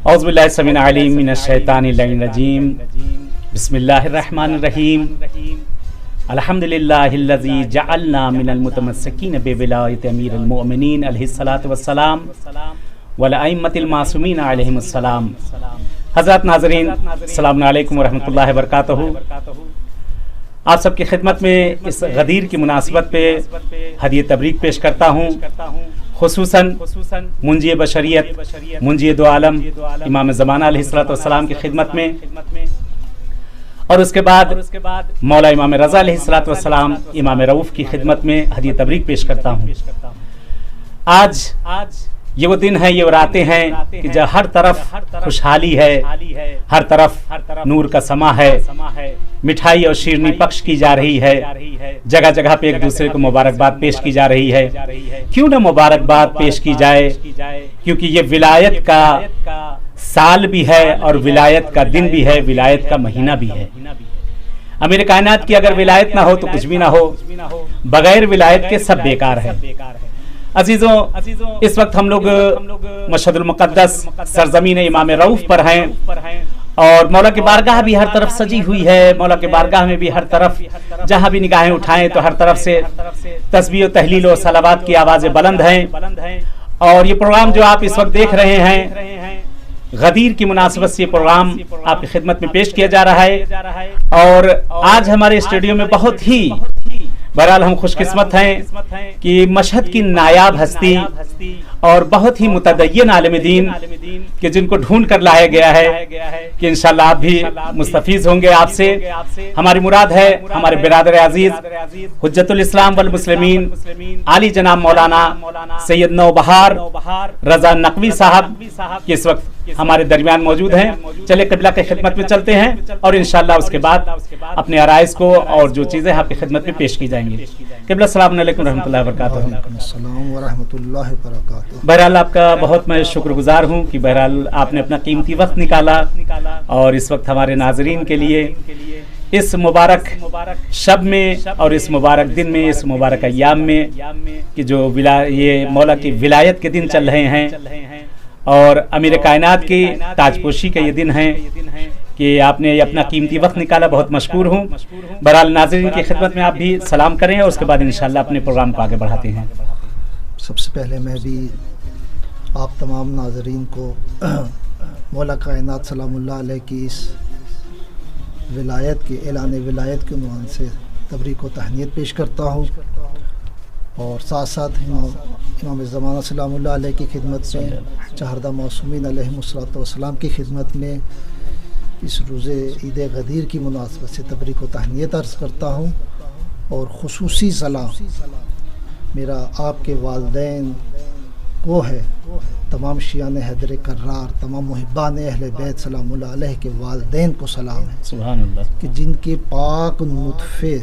اعوذ باللہ السمیع العلیم من الشیطان اللعین الرجیم بسم اللہ الرحمن الرحیم الحمدللہ الذی جعلنا من المتمسکین بولایت امیر المؤمنین علیہ الصلاۃ والسلام والائمۃ المعصومین علیہم السلام۔ حضرات ناظرین، السلام علیکم ورحمۃ اللہ وبرکاتہ۔ آپ سب کی خدمت میں اس غدیر کی مناسبت پہ ہدیہ تبریک پیش کرتا ہوں، خصوصاً منجی بشریت، منجی دو عالم امام زمانہ علیہ الصلوۃ والسلام کی خدمت میں، اور اس کے بعد مولا امام رضا علیہ الصلوۃ والسلام امام رؤوف کی خدمت میں ہدیہ تبریک پیش کرتا ہوں۔ آج یہ وہ دن ہے، یہ وہ راتیں ہیں کہ جب ہر طرف خوشحالی ہے، ہر طرف نور کا سما ہے، مٹھائی اور شیرنی پخش کی جا رہی ہے، جگہ جگہ پہ ایک دوسرے کو مبارکباد پیش کی جا رہی ہے۔ کیوں نہ مبارکباد پیش کی جائے، کیونکہ یہ ولایت کا سال بھی ہے اور ولایت کا دن بھی ہے، ولایت کا مہینہ بھی ہے۔ امیر کائنات کی اگر ولایت نہ ہو تو کچھ بھی نہ ہو، بغیر ولایت کے سب بیکار ہے۔ عزیزوں، اس وقت ہم لوگ مشہد المقدس سرزمین امام رؤوف پر ہیں، اور مولا کی بارگاہ بھی ہر طرف سجی ہوئی ہے۔ مولا کی بارگاہ میں بھی ہر طرف جہاں بھی نگاہیں اٹھائیں تو ہر طرف سے تسبیح و تہلیل و صلوات کی آوازیں بلند ہیں۔ اور یہ پروگرام جو آپ اس وقت دیکھ رہے ہیں، غدیر کی مناسبت سے یہ پروگرام آپ کی خدمت میں پیش کیا جا رہا ہے، اور آج ہمارے اسٹوڈیو میں بہت ہی بہرحال ہم خوش قسمت ہیں کہ مشہد کی نایاب ہستی اور بہت ہی متدین عالم دین کہ جن کو ڈھونڈ کر لایا گیا ہے کہ انشاءاللہ آپ بھی مستفیض ہوں گے آپ سے۔ ہماری مراد ہے ہمارے برادر عزیز حجت الاسلام والمسلمین عالی جناب مولانا سید نوبہار رضا نقوی صاحب کہ اس وقت ہمارے درمیان موجود ہیں۔ چلے قبلہ کی خدمت میں چلتے ہیں اور انشاءاللہ اس کے بعد اپنے عرائض کو اور جو چیزیں آپ کی خدمت میں پیش کی جائیں گی۔ قبلہ السلام علیکم ورحمۃ اللہ وبرکاتہ۔ السلام ورحمۃ اللہ وبرکاتہ۔ بہرحال آپ کا بہت میں شکر گزار ہوں کہ بہرحال آپ نے اپنا قیمتی وقت نکالا اور اس وقت ہمارے ناظرین کے لیے اس مبارک شب میں اور اس مبارک دن میں، اس مبارک ایام میں کہ جو یہ مولا کی ولایت کے دن چل رہے ہیں اور امیر کائنات کی تاج پوشی کا یہ دن ہے کہ آپ نے اپنا قیمتی وقت نکالا، بہت مشکور ہوں۔ بہرحال ناظرین کی خدمت میں آپ بھی سلام کریں اور اس کے بعد انشاءاللہ اپنے پروگرام کو آگے بڑھاتے ہیں۔ سب سے پہلے میں بھی آپ تمام ناظرین کو مولا کائنات سلام اللہ علیہ کی اس ولایت کے اعلان ولایت کے عنوان سے تبریک و تہنیت پیش کرتا ہوں، اور ساتھ ساتھ امام زمانہ سلام اللہ علیہ کی خدمت میں، چہاردہ معصومین علیہم الصلوۃ والسلام کی خدمت میں اس روز عید غدیر کی مناسبت سے تبریک و تہنیت عرض کرتا ہوں، اور خصوصی سلام میرا آپ کے والدین کو ہے، تمام شیعان حیدر کرار، تمام محبان اہل بیت سلام اللہ علیہ کے والدین کو سلام ہے، سبحان اللہ، کہ جن کے پاک نطفے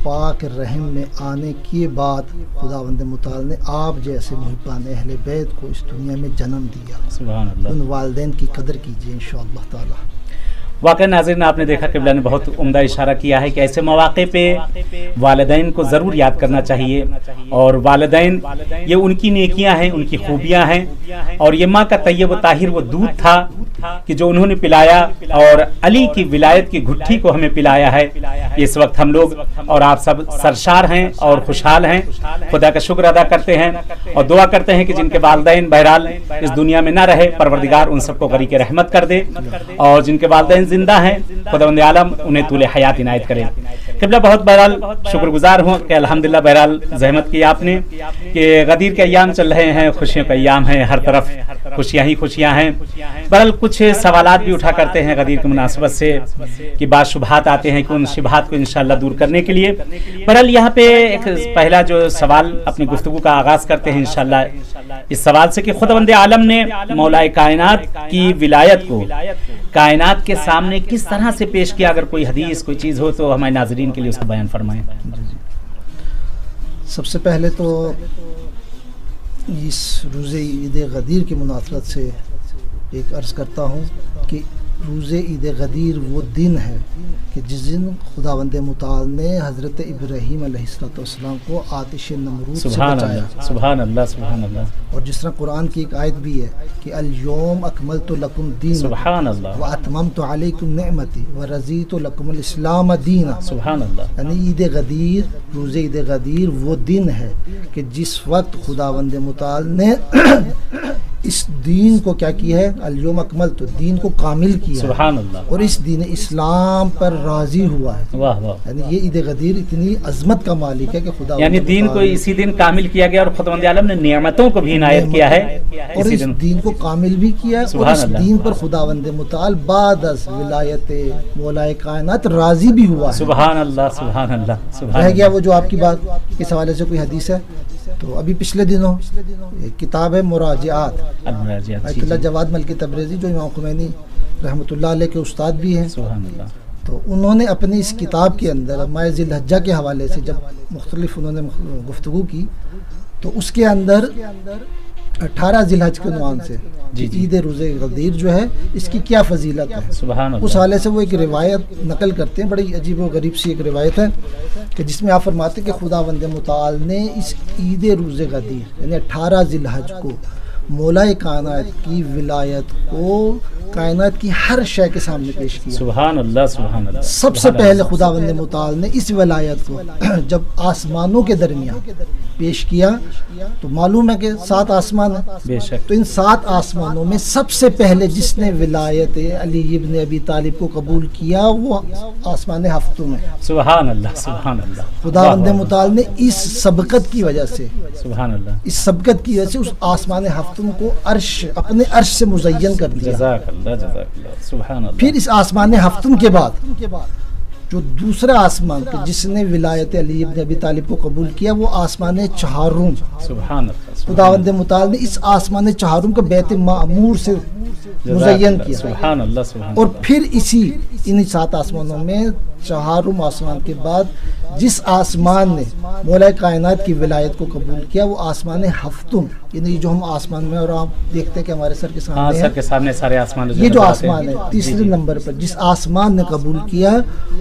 پاک رحم میں آنے کے بعد خداوند متعال نے آپ جیسے محبان اہل بیت کو اس دنیا میں جنم دیا۔ سبحان اللہ۔ ان والدین کی قدر کیجیے انشاءاللہ تعالی۔ واقعی ناظرین، آپ نے دیکھا قبلہ نے بہت عمدہ اشارہ کیا ہے کہ ایسے مواقع پہ والدین کو ضرور یاد کرنا چاہیے، اور والدین یہ ان کی نیکیاں ہیں، ان کی خوبیاں ہیں، اور یہ ماں کا طیب و طاہر وہ دودھ تھا کہ جو انہوں نے پلایا اور علی کی ولایت کی گھٹی کو ہمیں پلایا ہے۔ اس وقت ہم لوگ اور آپ سب سرشار ہیں اور خوشحال ہیں، خدا کا شکر ادا کرتے ہیں اور دعا کرتے ہیں کہ جن کے والدین بہرحال اس دنیا میں نہ رہے، پروردگار ان سب کو غریق رحمت کر دے، اور جن کے والدین زندہ ہیں خداوند عالم انہیں طول حیات عنایت کرے۔ قبلہ بہت بہرحال شکر گزار ہوں کہ الحمدللہ بہرحال زحمت کی آپ نے کہ غدیر کے ایام چل رہے ہیں، خوشیوں کا ایام ہے، ہر طرف خوشیاں ہی خوشیاں ہیں۔ بہرحال کچھ سوالات بھی اٹھا کرتے ہیں غدیر کی مناسبت سے کہ بعض شبہات آتے ہیں کہ ان شبہات کو انشاءاللہ دور کرنے کے لیے بہرحال یہاں پہ ایک پہلا جو سوال اپنی گفتگو کا آغاز کرتے ہیں انشاءاللہ اس سوال سے کہ خداوند عالم نے مولا کائنات کی ولایت کو کائنات کے سامنے کس طرح سے پیش کیا؟ اگر کوئی حدیث کوئی چیز ہو تو ہمارے ناظرین کے لیے اس کو بیان فرمائیں۔ سب سے پہلے تو اس روز عید غدیر کی مناسبت سے ایک عرض کرتا ہوں کہ روز عید غدیر وہ دن ہے کہ جس دن خداوند متعال نے حضرت ابراہیم علیہ السلام کو آتش نمرود سے سبحان بچایا. اللہ سبحان اللہ سبحان اللہ. اور جس طرح قرآن کی ایک آیت بھی ہے کہ الیوم اکملت لکم دینکم سبحان اللہ واتممت علیکم نعمتی ورضیت لکم الاسلام دینا. سبحان اللہ. یعنی عید غدیر، روز عید غدیر وہ دن ہے کہ جس وقت خداوند متعال نے اس دین کو کیا کیا ہے، الیوم اکملت، دین کو کامل کیا سبحان اللہ. اور اس دین اسلام پر راضی ہوا ہے. واہ واہ. یعنی یہ عید غدیر اتنی عظمت کا مالک ہے کہ خدا یعنی دین کو اسی دن کامل کیا گیا، اور خداوند عالم نے نعمتوں کو بھی عنایت کیا ہے اور اسی اس دن. دین کو کامل بھی کیا ہے. اور سبحان اس اللہ. دین پر خداوند متعال بعد از ولایت مولائے کائنات راضی بھی ہوا ہے. سبحان اللہ سبحان اللہ سبحان رہ گیا اللہ. وہ جو آپ کی بات اس حوالے سے کوئی حدیث ہے تو ابھی پچھلے دنوں ایک کتاب ہے مراجعات، المراجعات. آیت اللہ جواد ملکی تبریزی جو امام خمینی رحمۃ اللہ علیہ کے استاد بھی ہیں، سبحان اللہ. تو انہوں نے اپنی اس کتاب کے اندر ماہ ذی الحجہ کے حوالے سے جب مختلف انہوں نے گفتگو کی تو اس کے اندر 18 ذی الحج کے عنوان سے جی جی. عید روز غدیر جو ہے اس کی کیا فضیلت ہے، سبحان اس اللہ. حوالے سے وہ ایک روایت نقل کرتے ہیں، بڑی عجیب و غریب سی ایک روایت ہے کہ جس میں آپ فرماتے ہیں کہ خداوند متعال نے اس عید روز غدیر یعنی 18 ذی الحج کو مولائے کائنات کی ولایت کو کائنات کی ہر شے کے سامنے پیش کیا. سبحان اللہ سبحان اللہ. سب سے پہلے خداوند متعال نے اس ولایت کو جب آسمانوں کے درمیان پیش کیا تو معلوم ہے کہ 7 آسمان ہیں، بے شک. تو ان 7 آسمانوں میں سب سے پہلے جس نے ولایت علی ابن ابی طالب کو قبول کیا وہ آسمان ہفتوں میں. سبحان اللہ سبحان اللہ. خداوند واہ واہ. متعال نے اس سبقت کی وجہ سے سبحان اللہ. اس سبقت کی وجہ سے اس آسمان ہفتوں کو عرش اپنے عرش سے مزین کر دیا. جزاک اللہ جزاک اللہ. سبحان اللہ. پھر اس آسمان ہفتم کے بعد جو دوسرا آسمان کہ جس نے ولایت علی ابن ابی طالب کو قبول کیا وہ آسمان چہارم. سبحان اللہ. خداوند متعال نے اس آسمان چہارم کو بیت معمور سے مزین کیا. سبحان اللہ سبحان اور اللہ. پھر اسی انہی 7 آسمانوں میں چہارم آسمان کے بعد جس آسمان نے مولائے کائنات کی ولایت کو قبول کیا وہ آسمان ہفتم، یعنی جو ہم آسمان میں اور آپ دیکھتے ہیں کہ ہمارے سر کے ہاں سامنے سر ہے کے سامنے سارے آسمان یہ جو آسمان ہے تیسرے نمبر پر جس آسمان نے قبول کیا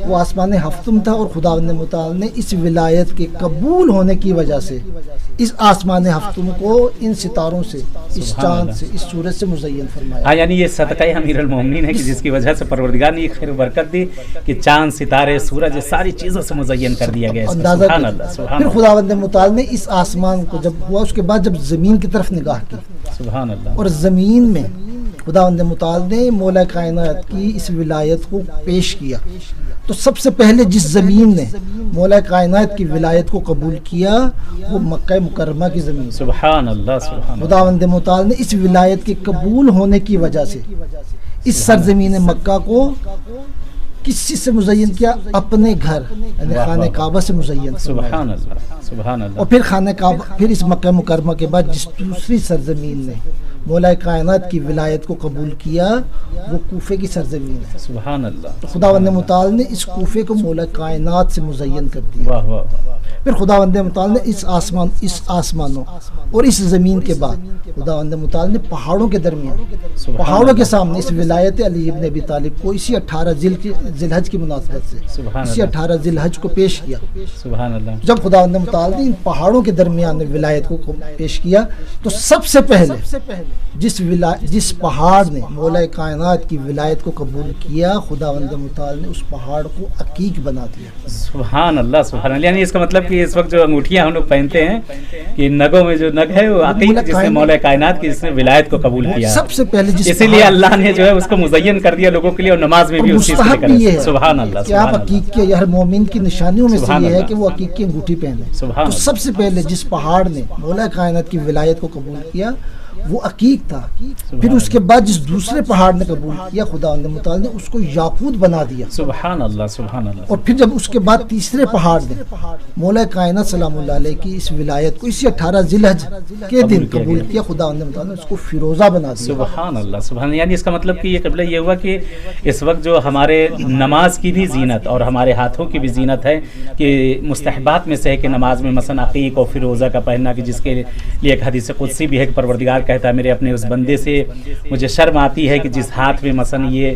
وہ آسمان ہفتم تھا. اور خداوند متعال نے اس ولایت کے قبول ہونے کی وجہ سے اس آسمان ہفتم کو ان ستاروں سے، اس سبحان چاند اللہ. سے، اس سورج سے مزین فرمایا. ہاں یعنی یہ صدقہ امیر المومنین ہے کہ جس کی وجہ سے پروردگار نے یہ خیر و برکت دی کہ چاند ستارے سورج ساری چیزوں سے مزین کر دیا گیا. اندازہ سبحان کر. اللہ سبحان پھر اللہ خداوند متعال نے اس آسمان کو جب ہوا اس کے بعد جب زمین کی طرف نگاہ کی سبحان اللہ. اور زمین میں خداوند متعال نے مولا کائنات کی اس ولایت کو پیش کیا تو سب سے پہلے جس زمین نے مولا کائنات کی ولایت کو قبول کیا وہ مکہ مکرمہ کی زمین. سبحان اللہ سبحان اللہ. خداوند متعال نے اس ولایت کے قبول ہونے کی وجہ سے اس سرزمین مکہ کو کس چیز سے مزین کیا؟ اپنے گھر یعنی خانہ کعبہ سے مزین. سبحان اللہ سبحان اللہ. اور پھر خانہ کعبہ، پھر اس مکہ مکرمہ کے بعد جس دوسری سرزمین نے مولا کائنات کی ولایت کو قبول کیا وہ کوفے کی سرزمین ہے. سبحان اللہ. خداوند متعال نے اس کوفے کو مولا کائنات سے مزین کر دیا. واہ واہ. پھر خداوند متعال نے اس آسمانوں اور اس زمین کے بعد خداوند متعال نے پہاڑوں کے درمیان پہاڑوں کے سامنے اس ولایت علی ابن ابی طالب کو اسی 18 ذی الحج کی مناسبت سے اسی 18 ذی الحج کو پیش کیا. سبحان اللہ. جب خداوند متعال نے ان پہاڑوں کے درمیان ولایت کو پیش کیا تو سب سے پہلے جس پہاڑ نے مولا کائنات کی ولایت کو قبول کیا خداوند متعال نے اس پہاڑ کو عقیق بنا دیا. سبحان اللہ سبحان اللہ. یعنی اس کا مطلب کہ اس وقت جو انگوٹھیاں ہم لوگ پہنتے ہیں کہ نگوں میں جو نگ ہے وہ عقیق جس نے مولا کائنات کی جس نے ولایت کو قبول کیا سب سے پہلے اسی لیے اللہ نے جو ہے اس کو مزین کر دیا لوگوں کے لیے اور نماز میں بھی اس چیز کو مستحب بھی یہ ہے سبحان اللہ کہ آپ عقیق کے ہر مومن کی نشانیوں میں سے یہ ہے کہ وہ عقیق کی انگوٹھی پہنے. تو سب سے پہلے جس پہاڑ نے مولا کائنات کی ولایت کو قبول کیا وہ عقیق تھا. پھر اس کے بعد جس دوسرے پہاڑ نے قبول کیا خداوند متعال نے اس کو یاقوت بنا دیا. سبحان اللہ سبحان اللہ. اور پھر جب اس کے بعد تیسرے پہاڑ نے مولا کائنات سلام اللہ علیہ کی اس ولایت کو اسی 18 ذی الحج کے دن قبول کیا خداوند متعال نے اس کو فیروزہ بنا دیا. سبحان اللہ سبحان اللہ. یعنی اس کا مطلب کہ یہ قبلہ یہ ہوا کہ اس وقت جو ہمارے نماز کی بھی زینت اور ہمارے ہاتھوں کی بھی زینت ہے کہ مستحبات میں سے ہے کہ نماز میں مثلا عقیق اور فیروزہ کا پہننا کہ جس کے لیے ایک حدیث قدسی بھی ہے کہ پروردگار کہتا ہے میرے اپنے اس بندے سے مجھے شرم آتی ہے کہ جس ہاتھ میں مثلا یہ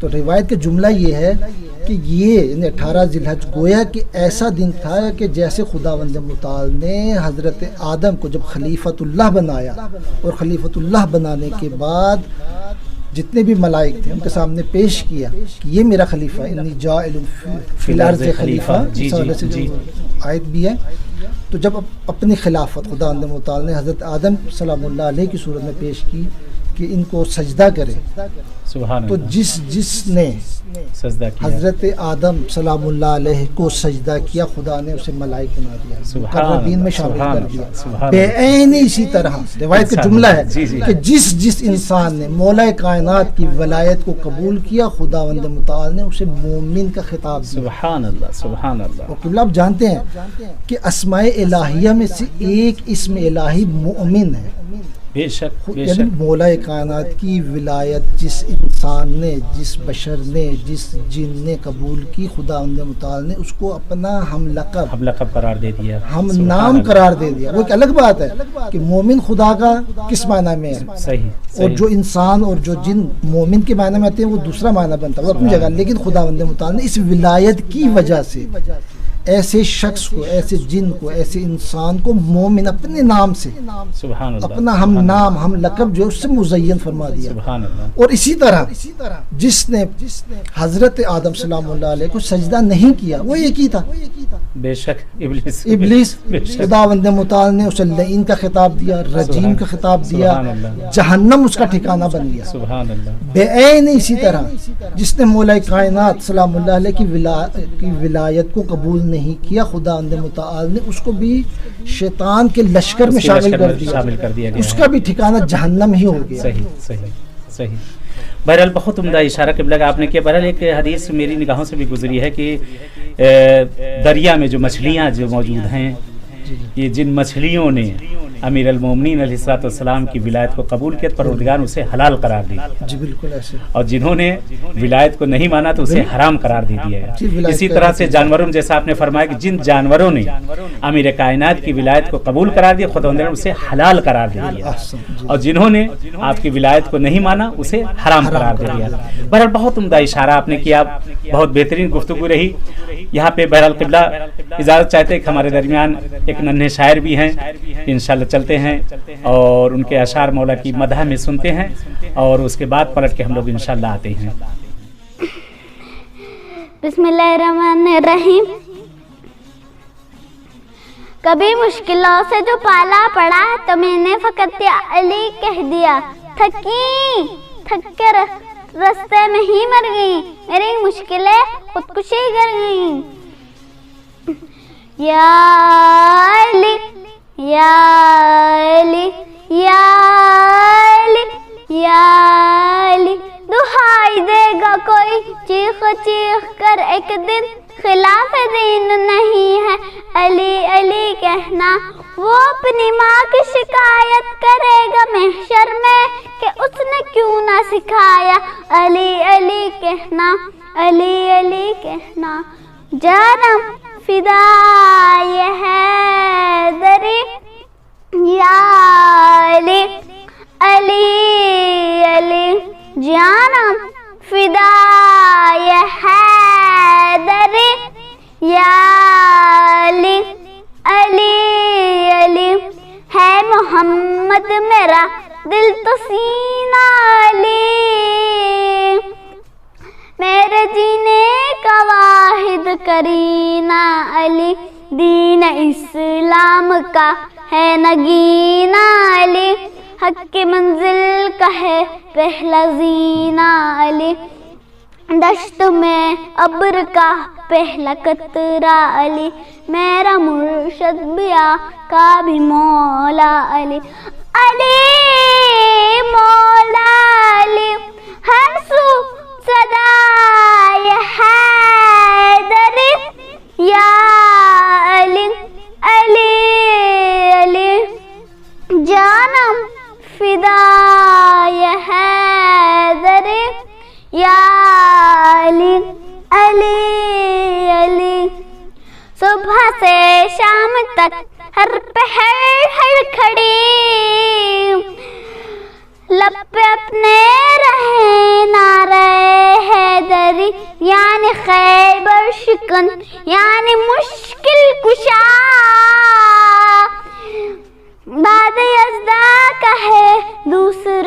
تو روایت کا جملہ یہ ہے کہ یہ یعنی 18 ذی الحج گویا کہ ایسا دن تھا کہ جیسے خداوند متعال نے حضرت آدم کو جب خلیفۃ اللہ بنایا اور خلیفۃ اللہ بنانے کے بعد جتنے بھی ملائک تھے ان کے سامنے پیش کیا کہ یہ میرا خلیفہ ہے، انی جاعل فی الارض خلیفہ، آیت بھی ہے. تو جب اپنی خلافت خداوند متعال نے حضرت آدم سلام اللہ علیہ کی صورت میں پیش کی کہ ان کو سجدہ کرے، سبحان تو اللہ. جس نے سجدہ کیا حضرت آدم سلام اللہ علیہ کو سجدہ کیا، خدا نے اسے ملائک بنا دیا، مقربین میں شامل کر دیا. بے عین اسی طرح روایت کا جملہ ہے کہ جس انسان نے مولا کائنات کی ولایت کو قبول کیا، خداوند متعال نے اسے مومن کا خطاب دیا. سبحان اللہ سبحان اللہ. اور قبلہ آپ جانتے ہیں کہ اسماء الہیہ میں سے ایک اسم الہی مومن ہے. بے شک بے یعنی شک. مولا کائنات کی ولایت جس انسان نے، جس بشر نے، جس جن نے قبول کی، خداوند متعال نے اس کو اپنا ہم لقب قرار دے دیا، ہم سبحان نام اللہ. قرار دے دیا. وہ ایک الگ بات ہے کہ مومن خدا کا کس معنی میں ہے، صحیح اور صحیح. جو انسان اور جو جن مومن کے معنی میں آتے ہیں وہ دوسرا معنی بنتا ہے، وہ اپنی جگہ. لیکن خداوند متعال نے اس ولایت کی وجہ سے ایسے شخص کو، ایسے جن کو، ایسے انسان کو مومن اپنے نام سے، سبحان اللہ. اپنا ہم نام، ہم لقب جو ہے اس سے مزین فرما دیا. سبحان اللہ. اور اسی طرح جس نے حضرت آدم سلام اللہ علیہ کو سجدہ نہیں کیا وہ ایک ہی تھا، بے شک ابلیس. خداوند متعال نے اسے لعین کا خطاب دیا، رجیم کا خطاب دیا، سبحان اللہ. جہنم اس کا ٹھکانہ بن گیا. سبحان اللہ. بے عین اسی طرح جس نے مولا کائنات سلام اللہ علیہ کی ولایت کو قبول نہیں کیا، خداوند متعال نے اس کو بھی شیطان کے لشکر میں شامل کر دیا. اس کا بھی ٹھکانہ جہنم ہی ہو گیا. صحیح صحیح صحیح. بہرحال بہت عمدہ اشارہ قبلہ کا آپ نے کیا. بہرحال ایک حدیث میری نگاہوں سے بھی گزری ہے کہ دریا میں جو مچھلیاں جو موجود ہیں، یہ جن مچھلیوں نے امیر المومنین علیہ الصلوۃ والسلام کی ولایت کو قبول کیا، پروردگار اسے حلال قرار دی. جی بالکل ایسے. اور جنہوں نے ولایت کو نہیں مانا تو اسے حرام قرار دے دیا ہے. اسی طرح سے جانوروں میں جیسا آپ نے فرمایا کہ جن جانوروں نے امیر کائنات کی ولایت کو قبول قرار دیا، خدا نے اسے حلال قرار دے دیا، اور جنہوں نے آپ کی ولایت کو نہیں مانا اسے حرام قرار دے دیا. بہرحال بہت عمدہ اشارہ آپ نے کیا، بہت بہترین گفتگو رہی. یہاں پہ بہرحال قبلہ اجازت چاہتے ہیں کہ ہمارے درمیان ایک ننھے شاعر بھی ہیں، انشاءاللہ چلتے ہیں اور ان کے اشعار مولا کی مدح میں سنتے ہیں، اور اس کے بعد پلٹ کے ہم لوگ انشاءاللہ آتے ہیں. بسم اللہ الرحمن الرحیم. کبھی مشکلوں سے جو پالا پڑا تو میں نے فقط یا علی کہہ دیا، تھک کے رستے میں ہی مر گئی، میری مشکلیں خودکشی کر گئی. یا علی یا علی یا علی یا علی، دہائی دے گا کوئی چیخ چیخ کر ایک دن، خلاف دین نہیں ہے علی علی کہنا. وہ اپنی ماں کی شکایت کرے گا محشر میں کہ اس نے کیوں نہ سکھایا علی علی کہنا، علی علی کہنا. جانم فدائے حیدری یا علی علی علی، جانم فدائے حیدری یا علی علی علی. ہے محمد میرا دل تو سینہ علی، میرے جینے کا واحد کرینہ علی. دین اسلام کا ہے نگینہ علی، حق کی منزل کا ہے پہلا زینہ علی. دشت میں ابر کا پہلا قطرہ علی، میرا مرشد بھی آقا بھی مولا علی. علی مولا علی ہر سو صدائے حیدری یا علی علی علی. جانم فدائے حیدری یا علی علی علی. صبح سے شام تک ہر پہر ہر کھڑی، لب پہ اپنے رہے نہ رہے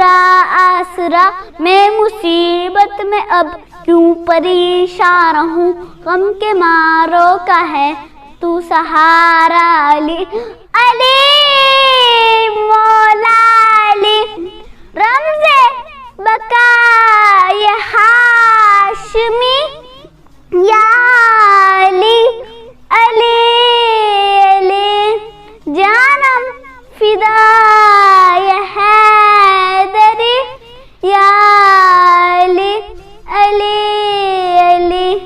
برا آسرا، میں مصیبت میں اب کیوں پریشان رہوں، غم کے ماروں کا ہے تو سہارا، علی علی مولا علی رمز بقائے ہاشمی، یا علی علی علی جانم فدائے حیدری، یا علی علی علی۔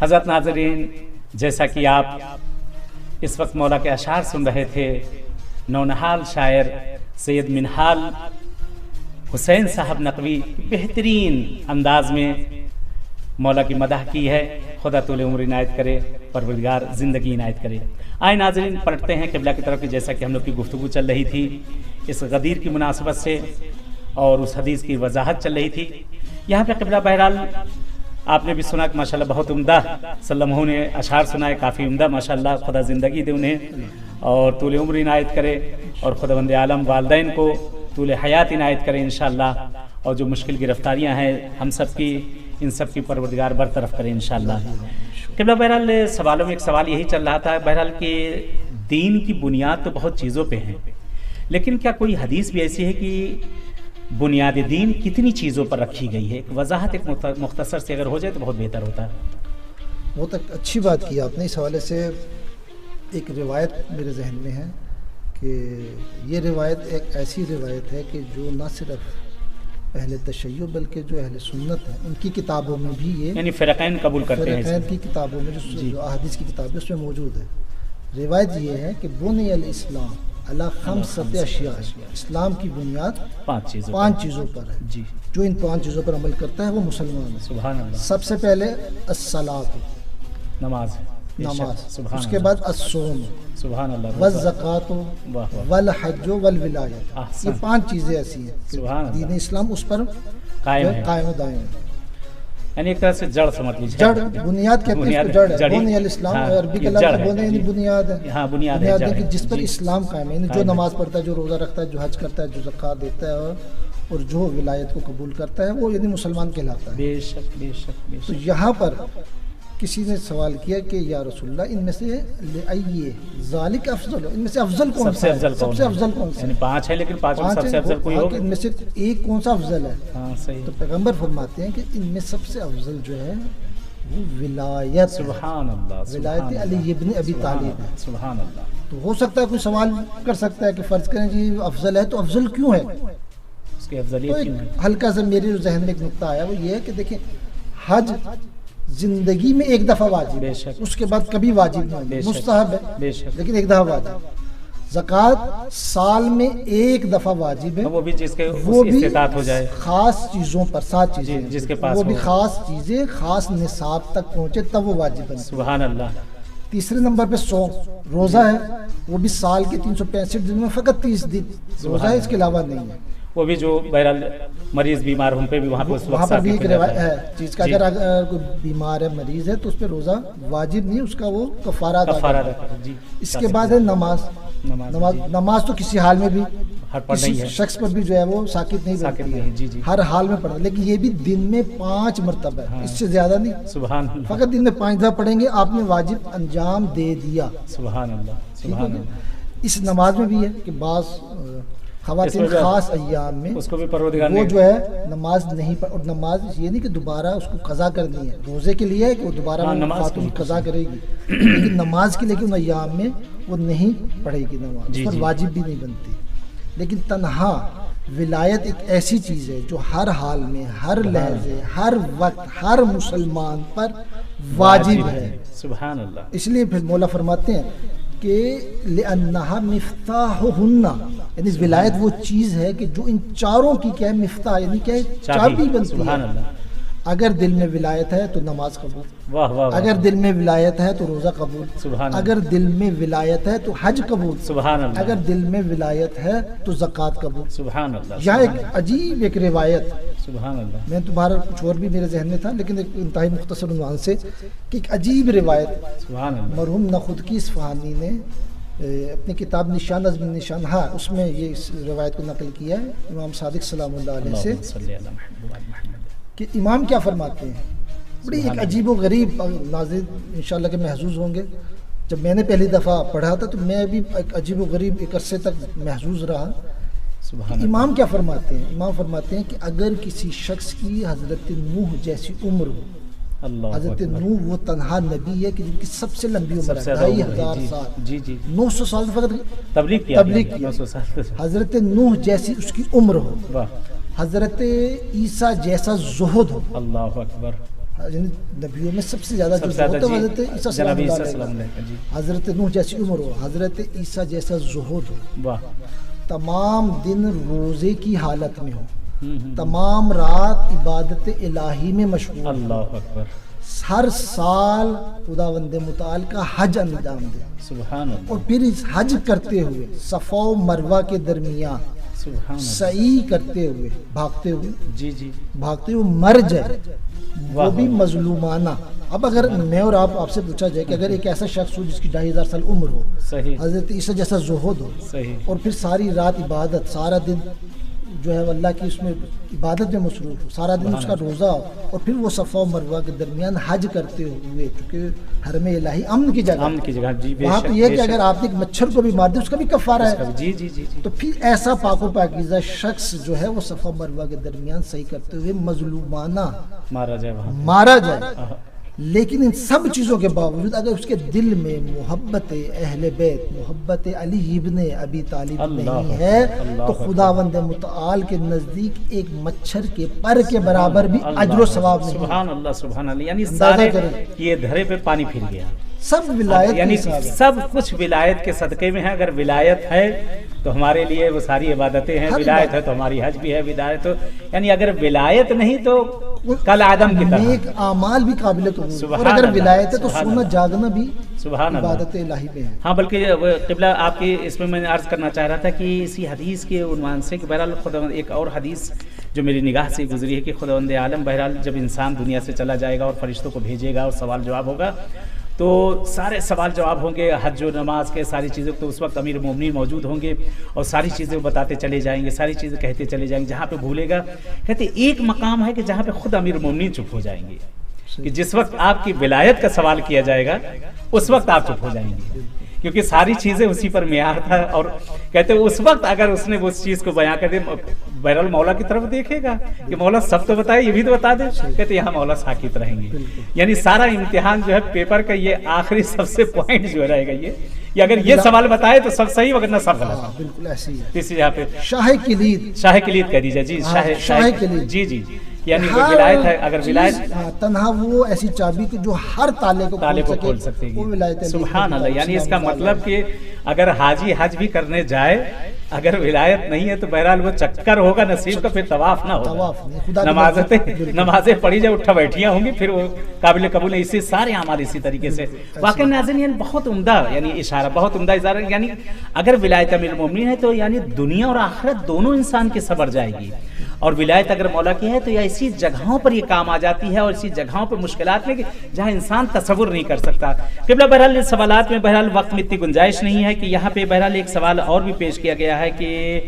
حضرت ناظرین، جیسا کہ آپ اس وقت مولا کے اشعار سن رہے تھے، نونہال شاعر سید منہال حسین صاحب نقوی بہترین انداز میں مولا کی مدح کی ہے۔ خدا طول عمر عنایت کرے، پروردگار زندگی عنایت کرے۔ آئے ناظرین، پلٹتے ہیں قبلہ کی طرف، جیسا کہ ہم لوگ کی گفتگو چل رہی تھی اس غدیر کی مناسبت سے اور اس حدیث کی وضاحت چل رہی تھی۔ یہاں پہ قبلہ بہرحال آپ نے بھی سنا کہ ماشاءاللہ بہت عمدہ سلمہ نے اشعار سنائے، کافی عمدہ ماشاءاللہ، خدا زندگی دے انہیں اور طول عمر عنایت کرے، اور خداوند عالم والدین کو طول حیات عنایت کرے انشاءاللہ، اور جو مشکل گرفتاریاں ہیں ہم سب کی، ان سب کی پروردگار برطرف کرے انشاءاللہ۔ قبلہ بہرحال سوالوں میں ایک سوال یہی چل رہا تھا بہرحال کہ دین کی بنیاد تو بہت چیزوں پہ ہیں، لیکن کیا کوئی حدیث بھی ایسی ہے کہ بنیاد دین کتنی چیزوں پر رکھی گئی ہے؟ ایک وضاحت ایک مختصر سے اگر ہو جائے تو بہت بہتر ہوتا ہے۔ بہت اچھی بات کی آپ نے۔ اس حوالے سے ایک روایت میرے ذہن میں ہے کہ یہ روایت ایک ایسی روایت ہے کہ جو نہ صرف اہل تشیع بلکہ جو اہل سنت ہیں ان کی کتابوں میں بھی یہ، یعنی فرقین قبول کرتے ہیں، فرقین کی کتابوں میں جو احادیث کی کتابیں اس میں موجود ہے۔ روایت یہ ہے کہ بنی الاسلام علی خمسۃ اشیاء، اسلام کی بنیاد پانچ چیزوں پر ہے، جی، جو ان 5 چیزوں پر عمل کرتا ہے وہ مسلمان ہے۔ سبحان اللہ۔ سب سے پہلے الصلاۃ، نماز، اس کے بعد الصوم، سبحان اللہ، والزکوٰۃ والحج والولایت۔ یہ 5 چیزیں ایسی ہیں کہ دین اسلام اس پر قائم و دائم ہے، یعنی ایک طرح سے جڑ سمجھ لیجیے، جڑ، بنیاد کہتے ہیں اس کو، جڑ ہے۔ بنی الاسلام عربی کا لفظ بنی یعنی بنیاد ہے، ہاں بنیاد ہے کہ جس پر اسلام قائم ہے، یعنی جو نماز پڑھتا ہے، جو روزہ رکھتا ہے، جو حج کرتا ہے، جو زکوٰۃ دیتا ہے اور جو ولایت کو قبول کرتا ہے وہ یعنی مسلمان کہلاتا ہے۔ بے شک بے شک بے تو شک۔ یہاں پر کسی نے سوال کیا کہ یا رسول اللہ ان میں سے لئیے ذالک افضل، ان میں سے افضل کون سا ہے؟ سب سے افضل کون سا ہے؟ یعنی 5 ہے لیکن 5 میں سب سے افضل کوئی ہوگا، ان میں سے ایک کون سا افضل ہے؟ ہاں صحیح۔ تو پیغمبر فرماتے ہیں کہ ان میں سب سے افضل جو ہے وہ ولایت، سبحان اللہ، ولایت علی ابن ابی طالب ہے۔ سبحان اللہ۔ تو ہو سکتا ہے کوئی سوال کر سکتا ہے کہ فرض کریں جی افضل ہے تو افضل کیوں ہے؟ اس کی تو افضلیت کیوں ہے؟ ایک ہلکا سا میرے ذہن میں ایک نقطہ آیا، وہ یہ ہے کہ دیکھیں حج زندگی میں ایک دفعہ واجب ہے، اس کے بعد کبھی واجب نہیں، مستحب ہے لیکن ایک دفعہ واجب۔ زکوٰۃ سال میں ایک دفعہ واجب ہے، وہ بھی جس کے وہ بھی استطاعت ہو جائے، خاص چیزوں پر، 7 چیزیں جس کے پاس وہ بھی ہو، خاص چیزیں خاص نصاب تک پہنچے تب وہ واجب بنتی ہے۔ سبحان اللہ۔ تیسرے نمبر پہ صوم، روزہ ہے، وہ بھی سال کے 365 دن میں فقط 30 دن روزہ ہے، اس کے علاوہ نہیں ہے۔ وہ بھی جو بہرحال مریض بیمار ان پہ بھی وہاں پر بھی ایک روایت ہے چیز کا، اگر کوئی بیمار ہے مریض ہے تو اس پہ روزہ واجب نہیں، اس کا وہ کفارہ ادا ہے۔ اس کے بعد ہے نماز۔ نماز تو کسی حال میں بھی کسی شخص پر بھی جو ہے وہ ساکت نہیں بنتی ہے، ہر حال میں پڑھنا، لیکن یہ بھی دن میں 5 مرتبہ ہے، اس سے زیادہ نہیں۔ سبحان اللہ۔ فقط دن میں 5 دفعہ پڑھیں گے، آپ نے واجب انجام دے دیا۔ سبحان اللہ، سبحان اللہ۔ اس نماز میں بھی ہے کہ بعض خواتین خاص ایام میں اس کو بھی پروردگار وہ جو ہے نماز نہیں پڑھ، اور نماز یہ نہیں کہ دوبارہ اس کو قضا کرنی ہے، روزے کے لیے ہے کہ وہ دوبارہ خاتون قضا کرے گی، لیکن نماز کے لیے کہ ان ایام میں وہ نہیں پڑھے گی نماز، اس پر واجب بھی نہیں بنتی۔ لیکن تنہا ولایت ایک ایسی چیز ہے جو ہر حال میں، ہر لحظے، ہر وقت، ہر مسلمان پر واجب ہے۔ سبحان اللہ۔ اس لیے پھر مولا فرماتے ہیں کہ لِأَنَّهَا مِفْتَاحُهُنَّ، یعنی ولایت وہ چیز ہے کہ جو ان چاروں کی کیا ہے، مفتاح یعنی کیا ہے، چابی بنتی ہے۔ اگر دل میں ولایت ہے تو نماز قبول، واہ واہ، اگر دل میں ولایت ہے تو روزہ قبول، سبحان اللہ، اگر دل میں ولایت ہے تو حج قبول، سبحان اللہ، اگر دل میں ولایت ہے تو زکوٰۃ قبول، سبحان اللہ۔ یہاں ایک عجیب ایک روایت، سبحان اللہ، میں تمہارا کچھ اور بھی میرے ذہن میں تھا لیکن ایک انتہائی مختصر عنوان سے کہ ایک عجیب روایت سبحان اللہ، مرحوم نخودکی اصفہانی نے اپنی کتاب نشان از نشان، ہاں اس میں یہ اس روایت کو نقل کیا ہے امام صادق سلام اللہ علیہ سے کہ امام کیا فرماتے ہیں. بڑی ایک عجیب و غریب، ناظرین انشاءاللہ کہ محظوظ ہوں گے، جب میں نے پہلی دفعہ پڑھا تھا تو میں بھی ایک عجیب و غریب ایک عرصے تک محظوظ رہا. امام کیا فرماتے ہیں؟ امام فرماتے ہیں کہ اگر کسی شخص کی حضرت نوح جیسی عمر ہو، حضرت نوح وہ تنہا نبی ہے کہ جن کی سب سے لمبی عمر ہے، 2500 سال، 900 سال فقط تبلیغ کی. حضرت نوح جیسی اس کی عمر ہو، حضرت عیسیٰ جیسا زہد ہو. اللہ اکبر. نبیوں میں سب سے زیادہ جو زہد ہے حضرت عیسیٰ سلام اللہ علیہ. حضرت نوح جیسی عمر ہو، حضرت عیسیٰ جیسا زہد ہو، تمام دن روزے کی حالت میں ہو، تمام رات عبادت الہی میں مشغول، اللہ اکبر، ہر سال خداوند متعال کا حج انجام دے، سبحان اللہ، اور پھر اس حج کرتے ہوئے صفا و مروہ کے درمیان سعی کرتے ہوئے بھاگتے ہوئے مر جائے، وہ بھی مظلومانہ. اب اگر میں اور آپ سے پوچھا جائے کہ اگر ایک ایسا شخص ہو جس کی 2500 سال عمر ہو، حضرت عیسیٰ جیسا زہد ہو، اور پھر ساری رات عبادت، سارا دن جو ہے اللہ کی اس میں عبادت میں مصروف ہو، سارا دن اس کا روزہ ہو، اور پھر وہ صفا و مروہ کے درمیان حج کرتے ہوئے، چونکہ حرم الہی امن کی جگہ، وہاں تو یہ کہ اگر آپ نے ایک مچھر کو بھی مار دیا اس کا بھی کفارہ ہے. تو پھر ایسا پاک و پاکیزہ شخص جو ہے وہ صفا و مروہ کے درمیان صحیح کرتے ہوئے مظلومانہ مارا جائے. لیکن ان سب چیزوں کے باوجود اگر اس کے دل میں محبت اہل بیت، محبت علی ابن ابی طالب نہیں ہے تو خداوند متعال کے نزدیک ایک مچھر کے پر کے برابر بھی اجر و ثواب نہیں. سبحان اللہ، سبحان اللہ. یعنی سارے یہ دھرے پہ پانی پھر گیا، سب ولایت، یعنی سب کچھ ولایت کے صدقے میں ہے. اگر ولایت ہے تو ہمارے لیے وہ ساری عبادتیں ہیں، ولایت ہے تو ہماری حج بھی ہے، ولایت تو یعنی اگر ولایت نہیں تو کل آدم کی طرح نیک اعمال بھی قابل قبول، اور اگر ولایت ہے تو سونا جاگنا بھی عبادت الہی میں ہے. ہاں، بلکہ قبلہ آپ کی اس میں نے عرض کرنا چاہ رہا تھا کہ اسی حدیث کے عنوان سے کہ بہرحال خداوند، ایک اور حدیث جو میری نگاہ سے گزری ہے کہ خداوند عالم بہرحال جب انسان دنیا سے چلا جائے گا اور فرشتوں کو بھیجے گا اور سوال جواب ہوگا تو سارے سوال جواب ہوں گے، حج و نماز کے ساری چیزیں، تو اس وقت امیر مومنین موجود ہوں گے اور ساری چیزیں بتاتے چلے جائیں گے، ساری چیزیں کہتے چلے جائیں گے. جہاں پہ بھولے گا، کہتے ایک مقام ہے کہ جہاں پہ خود امیر مومنین چپ ہو جائیں گے، کہ جس وقت آپ کی ولایت کا سوال کیا جائے گا اس وقت آپ چپ ہو جائیں گے، کیونکہ ساری چیزیں اسی پر معیار تھا. اور کہتے اس وقت اگر اس نے اس چیز کو بیان کر دے، بہرحال مولا کی طرف دیکھے گا کہ مولا سب تو بتائے، یہ بھی تو بتا دے. کہتے یہاں مولا ساکت رہیں گے. یعنی سارا امتحان جو ہے پیپر کا یہ آخری سب سے پوائنٹ جو رہے گا یہ اگر یہ سوال بتائے تو سب صحیح، ورنہ سب غلط. بالکل ایسی ہے. اسی یہاں پہ شاہ کلید کہہ دیجیے. جی، شاہ کلید. جی یعنی وہ ولایت ہے. اگر ولایت تنہا وہ ایسی چابی کہ جو ہر تالے کو کھول سکتے ہیں، وہ ولایت ہے. سبحان اللہ. یعنی اس کا مطلب کہ اگر حاجی حج بھی کرنے جائے، اگر ولایت نہیں ہے تو بہرحال وہ چکر ہوگا نصیب کا، پھر طواف نہ ہوگا، نمازیں پڑھی جائے، اٹھا بیٹھیاں ہوں گی، پھر وہ قابل قبول ہے. اسی سارے اعمال اسی طریقے سے. واقعی ناظرین یعنی بہت عمدہ یعنی اشارہ، بہت عمدہ اشارہ. یعنی اگر ولایت امیر المومنین ہے تو یعنی دنیا اور آخرت دونوں انسان کی سنور جائے گی، اور ولایت اگر مولا کی ہے تو یہ اسی جگہوں پر یہ کام آ جاتی ہے، اور اسی جگہوں پر مشکلات میں جہاں انسان تصور نہیں کر سکتا. قبلہ بہرحال ان سوالات میں بہرحال وقت میں اتنی گنجائش نہیں ہے کہ یہاں پہ بہرحال ایک سوال اور بھی پیش کیا گیا ہے کہ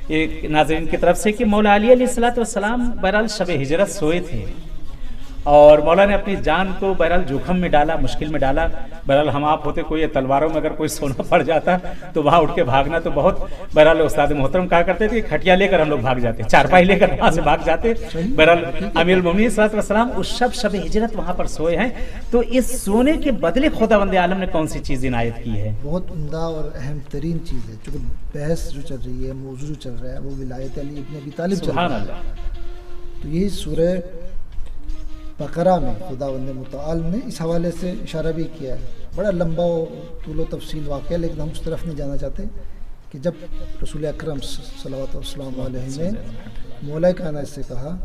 ایک ناظرین کی طرف سے کہ مولا علی علیہ السلام بہرحال شب ہجرت سوئے تھے، اور مولا نے اپنی جان کو بہرحال جوخم میں ڈالا، مشکل میں ڈالا. بہرحال ہم آپ ہوتے کوئی تلواروں میں اگر کوئی سونا پڑ جاتا تو وہاں اٹھ کے بھاگنا تو بہت، بہرحال استاد محترم کہا کرتے تھے کھٹیا لے کر ہم لوگ بھاگ جاتے، چارپائی لے کر وہاں سے بھاگ جاتے. بہرحال امیر المومنین صلی اللہ علیہ وسلم اس شب ہجرت وہاں پر سوئے ہیں. تو اس سونے کے بدلے خداوند عالم نے کون سی چیز عنایت کی ہے؟ بہت عمدہ اور اہم ترین چیز ہے، چونکہ بحث جو چل رہی ہے، موضوع جو چل رہا ہے وہ ولایت علی ابن ابی طالب چل رہا ہے. تو یہ سورہ بقرہ میں خداوند متعال نے اس حوالے سے اشارہ بھی کیا ہے. بڑا لمبا و طول و تفصیل واقعہ، لیکن ہم اس طرف نہیں جانا چاہتے کہ جب رسول اکرم صلوات والسلام علیہ نے مولا کائنات سے کہا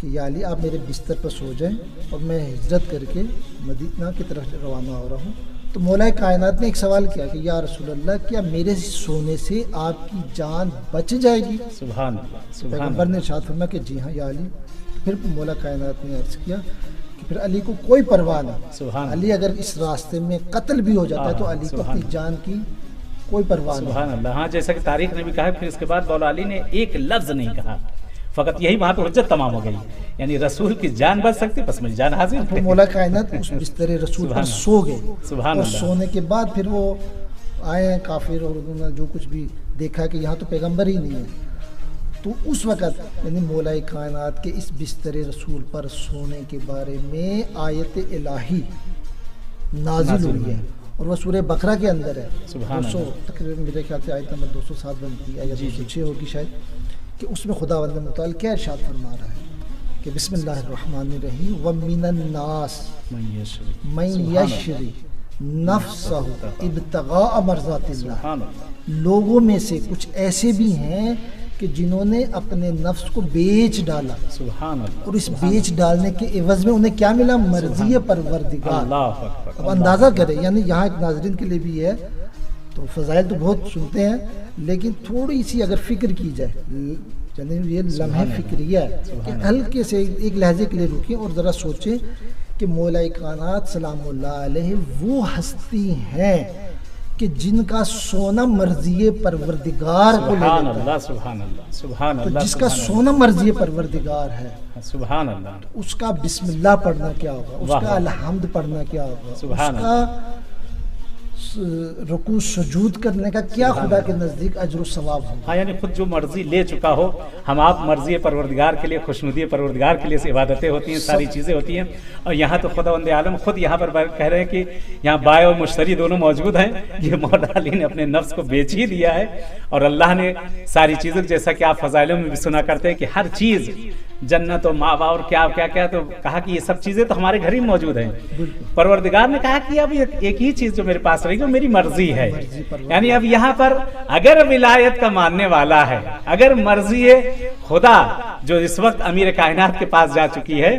کہ یا علی آپ میرے بستر پر سو جائیں اور میں ہجرت کر کے مدینہ کی طرف روانہ ہو رہا ہوں، تو مولا کائنات نے ایک سوال کیا کہ یا رسول اللہ کیا میرے سونے سے آپ کی جان بچ جائے گی؟ سبحان اللہ. پیغمبر نے ارشاد فرمایا کہ جی ہاں یا علی. پھر مولا کائنات نے عرض کیا کہ پھر علی کو کوئی پرواہ نہیں. علی اگر اس راستے میں قتل بھی ہو جاتا ہے تو علی کو اپنی جان کی کوئی پرواہ نہیں. سبحان اللہ. ہاں جیسا کہ تاریخ نے بھی کہا, پھر اس کے بعد مولا علی نے ایک لفظ نہیں کہا, فقط یہی وہاں پہ حجت تمام ہو گئی, یعنی رسول کی جان بچ سکتی, بس میری جان حاضر. پھر مولا کائنات اس بستر رسول پر سو گئے. سبحان اور اللہ. سونے کے بعد پھر وہ آئے کافر, اور انہوں نے جو کچھ بھی دیکھا کہ یہاں تو پیغمبر ہی نہیں ہے, تو اس وقت یعنی مولا کائنات کے اس بستر رسول پر سونے کے بارے میں آیت الہی نازل ہوئی ہے, اور وہ سورہ بقرہ کے اندر ہے. سبحان اللہ. تقریباً میرے خیال سے آیت نمبر 207 بنتی ہے یا 206 ہوگی شاید, کہ اس میں خداوند متعال کیا ارشاد فرما رہا ہے کہ بسم اللہ الرحمن الرحیم وَمِنَ النَّاسِ مَن یشری نفسہ ابتغاء مرضات اللہ. لوگوں میں سے کچھ ایسے بھی ہیں کہ جنہوں نے اپنے نفس کو بیچ ڈالا, سبحان اللہ. اور اس بیچ ڈالنے کے عوض میں انہیں کیا ملا؟ مرضی پروردگار. اللہ اکبر. اب اندازہ کریں, یعنی یہاں ایک ناظرین کے لیے بھی ہے, تو فضائل تو بہت سنتے ہیں, لیکن تھوڑی سی اگر فکر کی جائے, یعنی یہ لمحہ فکریہ ہے کہ ہلکے سے ایک لہجے کے لیے رکیں اور ذرا سوچیں کہ مولا کائنات سلام اللہ علیہ وہ ہستی ہیں کہ جن کا سونا مرضی پروردگار کو لے سبحان لیتا ہے. اللہ. سبحان اللہ. سبحان تو اللہ. جس کا سونا مرضی پروردگار ہے, سبحان اللہ. اس کا بسم اللہ پڑھنا کیا ہوگا, اس واہ کا واہ. الحمد پڑھنا کیا ہوگا, اس سبحان کا رکوع سجود کرنے کا کیا خدا کے نزدیک اجر و ثواب ہوگا. ہاں یعنی خود جو مرضی لے چکا ہو, ہم آپ مرضی پروردگار کے لیے, خوشنودی پروردگار کے لیے عبادتیں ہوتی ہیں, ساری چیزیں ہوتی ہیں. اور یہاں تو خداوند عالم خود یہاں پر کہہ رہے ہیں کہ یہاں بائع اور مشتری دونوں موجود ہیں. یہ مولا علی نے اپنے نفس کو بیچ ہی دیا ہے, اور اللہ نے ساری چیزوں, جیسا کہ آپ فضائلوں میں بھی سنا کرتے ہیں کہ ہر چیز جنت و ماوا اور کیا کیا کیا, تو کہا کہ یہ سب چیزیں تو ہمارے گھر ہی موجود ہیں. پروردگار نے کہا کہ اب ایک ہی چیز جو میرے پاس رہی, وہ میری مرضی ہے. یعنی اب یہاں پر اگر ولایت کا ماننے والا ہے, اگر مرضی خدا جو اس وقت امیر کائنات کے پاس جا چکی ہے,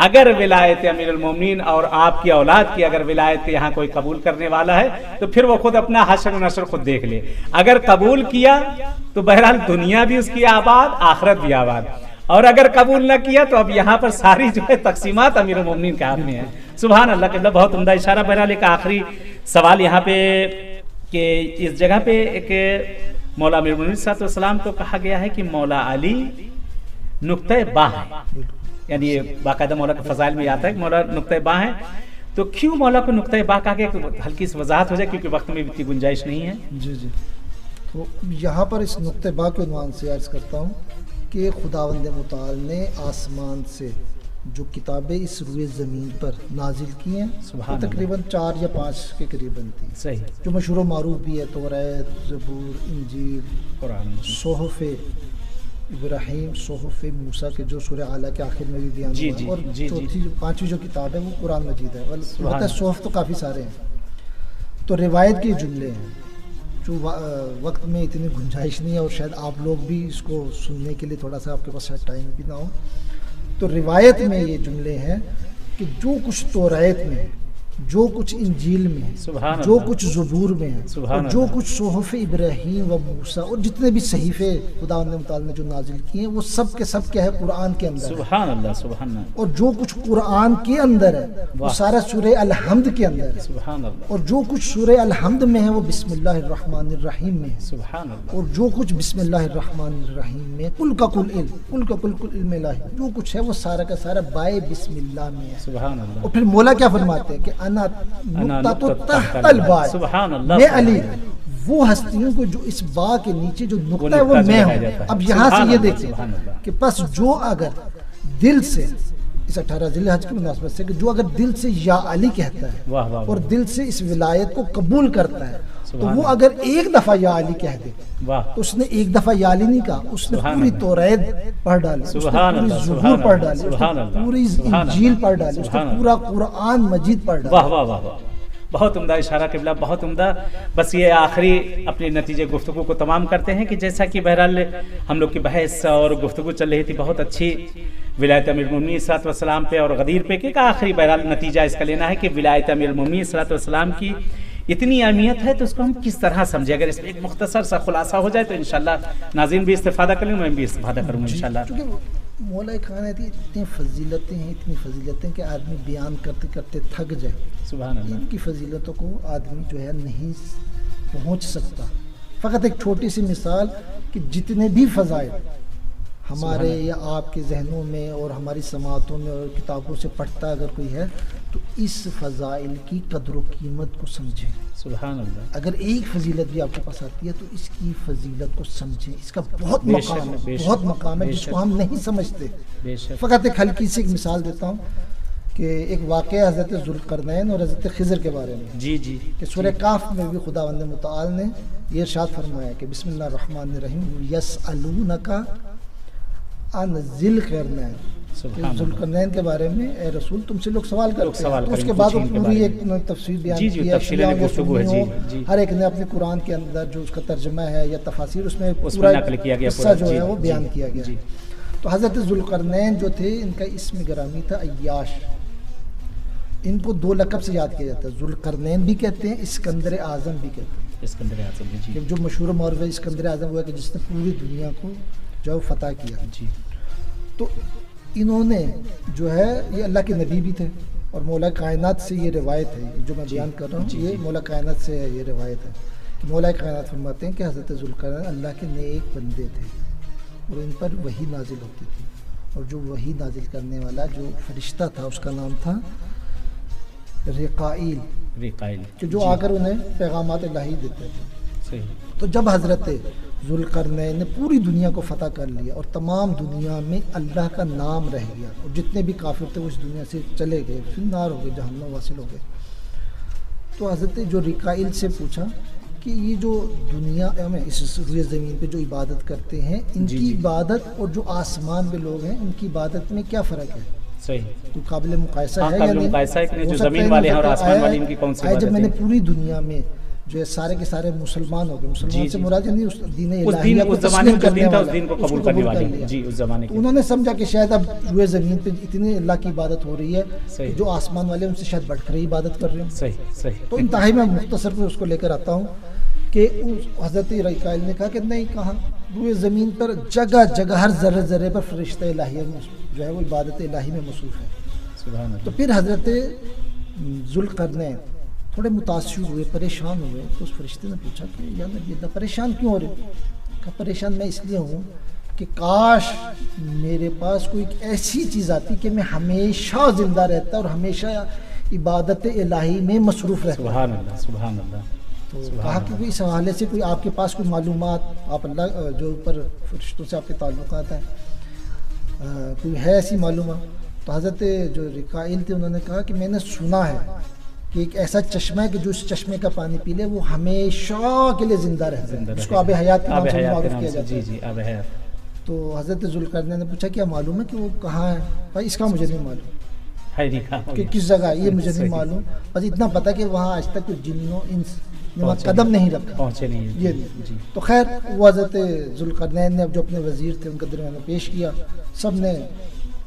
اگر ولایت امیر المومنین اور آپ کی اولاد کی اگر ولایت یہاں کوئی قبول کرنے والا ہے, تو پھر وہ خود اپنا حشر و نشر خود دیکھ لے. اگر قبول کیا تو بہرحال دنیا بھی اس کی آباد, آخرت بھی آباد. اور اگر قبول نہ کیا تو اب یہاں پر ساری جو ہے تقسیمات امیر المومنین کے ہاتھ میں ہیں. سبحان اللہ. قبلہ بہت عمدہ اشارہ. بہرحال ایک آخری سوال یہاں پہ کہ اس جگہ پہ ایک مولا امیر المومنین صلی اللہ علیہ وسلم کو کہا گیا ہے کہ مولا علی نقطہ با ہے, یعنی یہ باقاعدہ مولا کے فضائل میں آتا ہے کہ مولا نقطہ با ہے. تو کیوں مولا کو نقطہ با کہا گیا, کہ ہلکی سی وضاحت ہو جائے کیونکہ وقت میں اتنی گنجائش نہیں ہے. جی جی, تو یہاں پر اس نقطہ با کے عنوان سے عرض کرتا ہوں کہ خداوند متعال نے آسمان سے جو کتابیں اس روئے زمین پر نازل کی ہیں, وہ تقریباً 4 یا 5 کے قریباً تھی. صحیح. جو مشہور و معروف بھی ہے, توریت, زبور, انجیل, قرآن, صحف ابراہیم, صحف موسیٰ کے جو سورہ اعلیٰ کے آخر میں بھی بیان ہوا ہے, اور چوتھی 5ویں جو کتاب ہے وہ قرآن مجید ہے. البتہ صحف تو کافی سارے ہیں. تو روایت کے جملے ہیں جو وقت میں اتنی گنجائش نہیں ہے, اور شاید آپ لوگ بھی اس کو سننے کے لیے تھوڑا سا آپ کے پاس شاید ٹائم بھی نہ ہو. تو روایت میں یہ جملے ہیں کہ جو کچھ توریت میں, جو کچھ انجیل میں, جو کچھ زبور میں ہے, اور جو کچھ صحف ابراہیم و موسیٰ اور جتنے بھی صحیفے خداوند متعال نے جو نازل کیے ہیں, وہ سب کے سب کیا ہے, قرآن کے اندر. سبحان اللہ. سبحان اللہ. اور جو کچھ قرآن کے اندر ہے وہ سارا سورہ الحمد کے اندر ہے. سبحان اللہ. اور جو کچھ سورہ الحمد میں ہے وہ بسم اللہ الرحمن الرحیم میں ہے. سبحان اللہ. اور جو کچھ بسم اللہ الرحمن الرحیم میں, کل کا کل علم, کل کا کل علم الہی, جو کچھ ہے وہ سارا کا سارا بائے بسم اللہ میں ہے. سبحان اللہ. اور پھر مولا کیا فرماتے ہیں کہ انا نقطہ تحت الباء, سبحان اللہ. میں علی وہ ہستیوں کو جو اس با کے نیچے جو نقطہ ہے وہ میں ہوں. اب یہاں سے یہ دیکھیں کہ پس جو اگر دل سے اس 18 ذی الحج کی مناسبت سے, کہ جو اگر دل سے یا علی کہتا ہے اور دل سے اس ولایت کو قبول کرتا ہے, تو وہ اگر ایک دفعہ یا علی کہہ دے تو اس نے ایک دفعہ یا علی نہیں کہا, اس نے پوری توریت پڑھ ڈالی, اس نے پوری زبور پڑھ ڈالی, اس نے پوری انجیل پڑھ ڈالی, اس نے پورا قرآن مجید پڑھ ڈالی. واہ واہ واہ واہ. بہت عمدہ اشارہ قبلہ, بہت عمدہ. بس یہ آخری اپنے نتیجے گفتگو کو تمام کرتے ہیں کہ جیسا کہ بہرحال ہم لوگ کی بحث اور گفتگو چل رہی تھی بہت اچھی ولایت امیر المومنین صلی اللہ علیہ وسلم پہ اور غدیر پہ, کہ آخری بہرحال نتیجہ اس کا لینا ہے کہ ولایت امیر المومنین صلی اللہ علیہ وسلم کی اتنی اہمیت ہے, تو اس کو ہم کس طرح سمجھیں. اگر اس میں ایک مختصر سا خلاصہ ہو جائے تو انشاءاللہ ناظرین بھی استفادہ کریں, میں بھی استفادہ کروں گا انشاءاللہ. مولا کائنات اتنی فضیلتیں ہیں, اتنی فضیلتیں کہ آدمی بیان کرتے کرتے تھک جائے. سبحان اللہ. ان کی فضیلتوں کو آدمی جو ہے نہیں پہنچ سکتا. فقط ایک چھوٹی سی مثال کہ جتنے بھی فضائل ہمارے یا آپ کے ذہنوں میں اور ہماری سماعتوں میں اور کتابوں سے پڑھتا اگر کوئی ہے تو اس فضائل کی قدر و قیمت کو سمجھیں. سبحان اللہ. اگر ایک فضیلت بھی آپ کے پاس آتی ہے تو اس کی فضیلت کو سمجھیں. اس کا بہت مقام ہے, بہت مقام ہے جس کو ہم نہیں سمجھتے. فقط ایک ہلکی سی ایک مثال دیتا ہوں کہ ایک واقعہ حضرت ذوالقرنین اور حضرت خضر کے بارے میں جی جی کہ سورہ کاف میں بھی خداوند متعال نے یہ ارشاد فرمایا کہ بسم اللہ الرحمن الرحیم یسألونک عن ذی القرنین. ذوالقرنین کے بارے میں اے رسول تم سے لوگ سوال کرتے ہیں. تو اس کے بعد پوری ایک تفسیر بیان کی ہے. ہر ایک نے اپنے قرآن کے اندر جو اس کا ترجمہ ہے یا تفاسیر اس میں پورا قصہ جو ہے وہ بیان کیا گیا. تو حضرت ذوالقرنین جو تھے ان کا اسم گرامی تھا عیاش. ان کو دو لقب سے یاد کیا جاتا ہے. ذوالقرنین بھی کہتے ہیں, اسکندر اعظم بھی کہتے ہیں. اسکندر اعظم جی. جو مشہور معروف ہے اسکندر اعظم وہ ہے کہ جس نے پوری دنیا کو جو فتح کیا جی. تو انہوں نے جو ہے یہ اللہ کے نبی بھی تھے اور مولا کائنات سے یہ روایت ہے جو میں بیان کر رہا ہوں. یہ مولا کائنات سے یہ روایت ہے کہ مولا کائنات فرماتے ہیں کہ حضرت ذوالقرنین اللہ کے نیک بندے تھے اور ان پر وحی نازل ہوتی تھی. اور جو وحی نازل کرنے والا جو فرشتہ تھا اس کا نام تھا رقائیل, کہ جو آ کر انہیں پیغامات الہی دیتے تھے. تو جب حضرت ذوالقرنین نے پوری دنیا کو فتح کر لیا اور تمام دنیا میں اللہ کا نام رہ گیا اور جتنے بھی کافر تھے وہ اس دنیا سے چلے گئے, پھر نار ہو گئے, جہنم واصل ہو گئے. تو حضرت جو رقائیل سے پوچھا کہ یہ جو دنیا میں اس روئے زمین پہ جو عبادت کرتے ہیں ان کی عبادت اور جو آسمان پہ لوگ ہیں ان کی عبادت میں کیا فرق ہے؟ صحیح, تو قابل مقایسہ ہے یا نہیں؟ جو زمین والے ہیں اور آسمان والے ان کی کون سی عبادت ہے؟ جب میں نے پوری دنیا میں جو ہے سارے کے سارے مسلمان ہو گئے, مسلمان سے مراد نہیں اس دین الہیہ کو تسلیم کرنے والا, اس دین کو قبول کرنے والے جی اس زمانے کے. انہوں نے سمجھا کہ شاید اب روئے زمین پہ اتنی اللہ کی عبادت ہو رہی ہے جو آسمان والے ان سے شاید بڑھ کر ہی عبادت کر رہے ہیں. صحیح صحیح. تو انتہائی میں مختصر پہ اس کو لے کر آتا ہوں کہ حضرت رقائیل نے کہا کہ نہیں, کہا روئے زمین پر جگہ جگہ ہر ذرے ذرے پر فرشتہ الہیہ جو ہے وہ عبادت الہی میں مصروف ہے. تو پھر حضرت ذوالقرنین تھوڑے متاثر ہوئے, پریشان ہوئے. تو اس فرشتے نے پوچھا کہ یا نبی اللہ پریشان کیوں ہو رہے؟ کہا پریشان میں اس لیے ہوں کہ کاش میرے پاس کوئی ایسی چیز آتی کہ میں ہمیشہ زندہ رہتا اور ہمیشہ عبادت الہی میں مصروف رہتا. سبحان اللہ سبحان اللہ. تو کہا کہ اس حوالے سے کوئی آپ کے پاس کوئی معلومات, آپ اللہ جو اوپر فرشتوں سے آپ کے تعلقات ہیں, کوئی ہے ایسی معلومات؟ تو حضرت جو رقائیل تھے انہوں نے کہا کہ میں نے سنا ہے کہ ایک ایسا چشمہ ہے کہ جو اس چشمے کا پانی پی لے وہ ہمیشہ کے لیے زندہ رہتا ہے, اس کو آب حیات کے نام سے معروف کیا جاتا ہے. جی آب حیات. تو حضرت ذوالقرنین نے پوچھا کیا معلوم ہے کہ وہ کہاں ہے؟ بھائی اس کا مجھے نہیں معلوم کہ کس جگہ, یہ مجھے نہیں معلوم, بس اتنا پتا کہ وہاں آج تک کوئی جن و انس نے قدم نہیں رکھا, پہنچے نہیں یہ نہیں. تو خیر وہ حضرت ذوالقرنین نے جو اپنے وزیر تھے ان کے درمیان میں پیش کیا. سب نے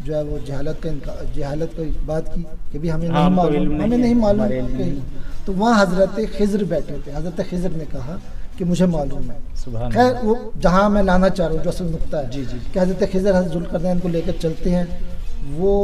جو ہے وہ جہالت کا بات کی کہ بھی ہمیں نہیں معلوم. تو وہاں حضرت خضر بیٹھے تھے. حضرت خضر نے کہا کہ مجھے معلوم ہے. خیر وہ جہاں میں لانا چاہ رہا ہوں جو اصل نقطہ ہے کہ حضرت خضر حضرت ذوالقرنین کو لے کر چلتے ہیں, وہ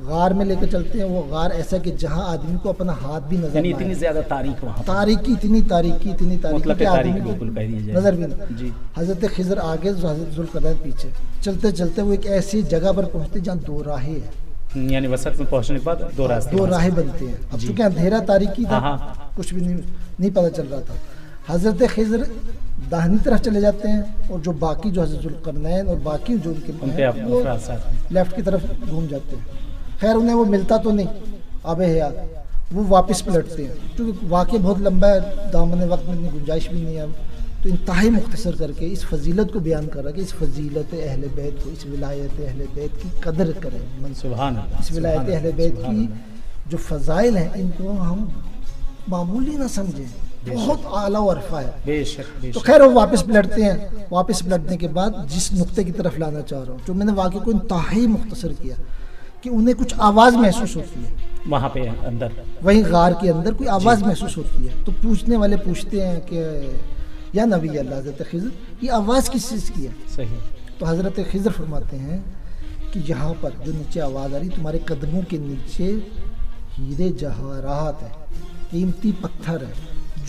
غار میں لے کر چلتے ہیں. وہ غار ایسا کہ جہاں آدمی کو اپنا ہاتھ بھی نظر, یعنی اتنی زیادہ تاریخ, وہاں تاریکی اتنی تاریکی کہ آدمی کو نظر بھی نہیں. حضرت خضر آگے, حضرت ذوالقرنین پیچھے. چلتے چلتے وہ ایک ایسی جگہ پر پہنچتے جہاں دو راہیں ہیں, یعنی وسط میں پہنچنے کے بعد دو راہیں بنتے ہیں. اب چونکہ اندھیرا تاریکی تھا, کچھ بھی نہیں پتہ چل رہا تھا. حضرت خضر داہنی طرف چلے جاتے ہیں اور جو باقی جو حضرت ذوالقرنین اور باقی جو ان کے وہ لیفٹ کی طرف گھوم جاتے ہیں. خیر انہیں وہ ملتا تو نہیں آب حیات, وہ واپس پلٹتے ہیں. کیونکہ واقعہ بہت لمبا ہے, دامن وقت میں اتنی گنجائش بھی نہیں ہے, تو انتہائی مختصر کر کے اس فضیلت کو بیان کر رہا ہے کہ اس فضیلت اہل بیت کو, اس ولایت اہل بیت کی قدر کریں. سبحان اللہ. اس ولایت اہل بیت کی جو فضائل ہیں ان کو ہم معمولی نہ سمجھیں, بہت اعلیٰ و عرفہ ہے. بے شک. تو خیر وہ واپس پلٹتے ہیں. واپس پلٹنے کے بعد جس نقطے کی طرف لانا چاہ رہا ہوں, جو میں نے واقعے کو انتہائی مختصر کیا کہ انہیں کچھ آواز محسوس ہوتی ہے وہاں پہ اندر, وہیں غار کے اندر کوئی آواز محسوس ہوتی ہے. تو پوچھنے والے پوچھتے ہیں کہ یا نبی اللہ حضرت خضر یہ آواز کس چیز کی ہے؟ صحیح. تو حضرت خضر فرماتے ہیں کہ یہاں پر جو نیچے آواز آ رہی تمہارے قدموں کے نیچے ہیرے جواہرات ہیں, قیمتی پتھر ہے,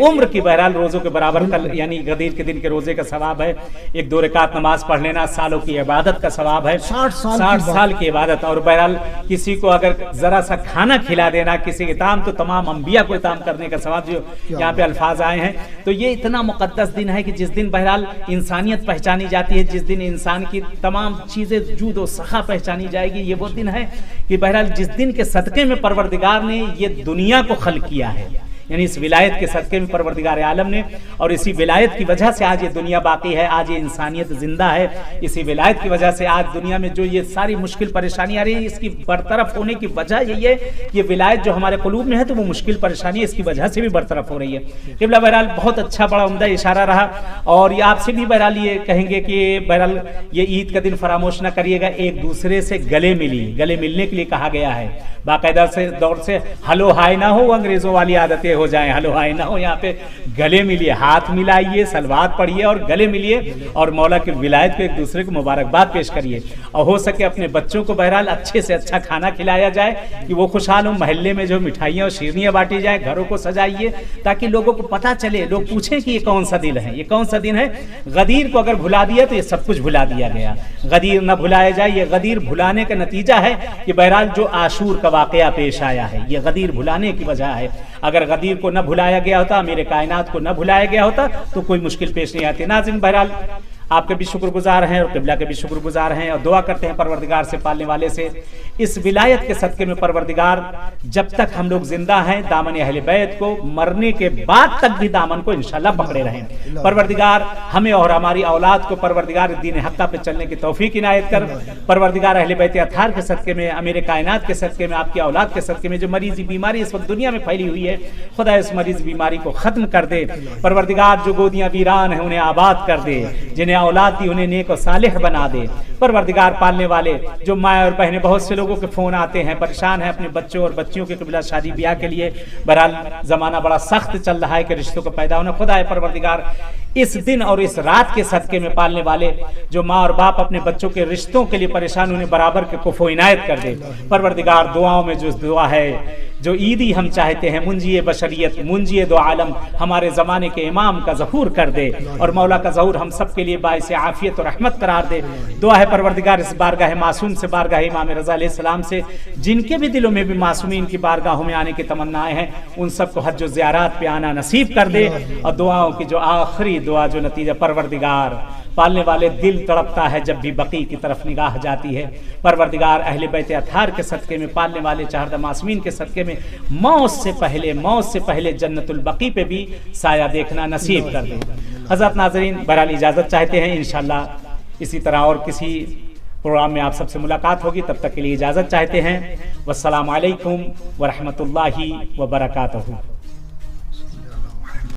عمر کی بہرحال روزوں کے برابر یعنی غدیر کے دن کے روزے کا ثواب ہے، ایک 2 رکعت نماز پڑھ لینا سالوں کی عبادت کا ثواب ہے، 60 سال کی عبادت، اور بہرحال کسی کو اگر ذرا سا کھانا کھلا دینا، کسی کے اطعام تو تمام انبیاء کو اطعام کرنے کا ثواب جو یہاں پہ الفاظ آئے ہیں. تو یہ اتنا مقدس دن ہے کہ جس دن بہرحال انسانیت پہچانی جاتی ہے، جس دن انسان کی تمام چیزیں جود و سخا پہچانی جائے گی. یہ وہ دن ہے کہ بہرحال جس دن کے صدقے میں پروردگار نے یہ دنیا کو خلق کیا ہے، یعنی اس ولایت کے صدقے میں پروردگار عالم نے، اور اسی ولایت کی وجہ سے آج یہ دنیا باقی ہے، آج یہ انسانیت زندہ ہے. اسی ولایت کی وجہ سے آج دنیا میں جو یہ ساری مشکل پریشانی آ رہی ہے، اس کی برطرف ہونے کی وجہ یہی ہے کہ یہ ولایت جو ہمارے قلوب میں ہے تو وہ مشکل پریشانی اس کی وجہ سے بھی برطرف ہو رہی ہے. قبلہ بہرحال بہت اچھا بڑا عمدہ اشارہ رہا، اور یہ آپ سے بھی بہرحال یہ کہیں گے کہ بہرحال یہ عید کا دن فراموش نہ کریے گا، ایک دوسرے سے گلے ملنے کے لیے کہا گیا ہے. باقاعدہ سے دور سے ہلو ہائے نہ ہو، انگریزوں والی عادتیں ہو جائیں، ہلو ہائے نہ ہو، یہاں پہ گلے ملیے، ہاتھ ملائیے، صلوات پڑھیے اور گلے ملیے، اور مولا کی ولایت کو ایک دوسرے کو مبارکباد پیش کریے. اور ہو سکے اپنے بچوں کو بہرحال اچھے سے اچھا کھانا کھلایا جائے کہ وہ خوشحال ہوں. محلے میں جو مٹھائیاں اور شیرنیاں بانٹی جائیں، گھروں کو سجائیے تاکہ لوگوں کو پتہ چلے، لوگ پوچھیں کہ یہ کون سا دن ہے، یہ کون سا دن ہے. غدیر کو اگر بھلا دیا تو یہ سب کچھ بھلا دیا گیا. غدیر نہ بھلایا جائے، یہ غدیر بھلانے کا نتیجہ ہے کہ بہرحال جو عاشور کا واقعہ پیش آیا ہے یہ غدیر بھلانے کی وجہ ہے. اگر غدیر کو نہ بھلایا گیا ہوتا، میرے کائنات کو نہ بھلایا گیا ہوتا تو کوئی مشکل پیش نہیں آتی. ناظرین بہرحال آپ کے بھی شکر گزار ہیں اور قبلہ کے بھی شکر گزار ہیں، اور دعا کرتے ہیں پروردگار سے، پالنے والے سے، اس ولایت کے صدقے میں پروردگار جب تک ہم لوگ زندہ ہیں دامن اہل بیت کو، مرنے کے بعد تک بھی دامن کو انشاءاللہ پکڑے رہیں. پروردگار ہمیں اور ہماری اولاد کو پروردگار دین حقہ پہ چلنے کی توفیق عنایت کر. پروردگار اہل بیت اطہار کے صدقے میں، امیر کائنات کے صدقے میں، آپ کی اولاد کے صدقے میں جو مریضی بیماری اس وقت دنیا میں پھیلی ہوئی ہے، خدا اس مریض بیماری کو ختم کر دے. پروردگار جو گودیاں ویران ہیں انہیں آباد کر دے، جنہیں اولاد دی انہیں نیک و صالح بنا دے. پروردگار پالنے والے جو مائیں اور بہنیں، بہت سے لوگوں کے فون آتے ہیں، پریشان ہیں اپنے بچوں اور بچیوں کے قبلہ شادی بیاہ کے لیے. بہرحال زمانہ بڑا سخت چل رہا ہے کہ رشتوں کو پیدا ہونا. خدا ہے پروردگار اس دن اور اس رات کے صدقے میں پالنے والے جو ماں اور باپ اپنے بچوں کے رشتوں کے لیے پریشان، انہیں برابر کے کفو عنایت کر دے. پروردگار دعاؤں میں جو دعا ہے، جو عیدی ہم چاہتے ہیں، منجی بشریت، منجی دو عالم، ہمارے زمانے کے امام کا ظہور کر دے، اور مولا کا ظہور ہم سب کے لیے باعث عافیت اور رحمت قرار دے. دعا ہے پروردگار اس بارگاہ معصوم سے، بارگاہ امام رضا علیہ السلام سے، جن کے بھی دلوں میں بھی معصومین کی بارگاہوں میں آنے کی تمنائیں ہیں، ان سب کو حج و زیارات پہ آنا نصیب کر دے. اور دعاؤں کی جو آخری دعا، جو نتیجہ، پروردگار پالنے والے دل تڑپتا ہے جب بھی بقیع کی طرف نگاہ جاتی ہے. پروردگار اہل بیت اطہار کے صدقے میں، پالنے والے چہردہ معصومین کے صدقے میں، موت سے پہلے جنت البقیع پہ بھی سایہ دیکھنا نصیب کر دے. حضرات ناظرین بہرحال اجازت چاہتے ہیں، انشاءاللہ اسی طرح اور کسی پروگرام میں آپ سب سے ملاقات ہوگی. تب تک کے لیے اجازت چاہتے ہیں. والسلام علیکم ورحمۃ اللہ وبرکاتہ.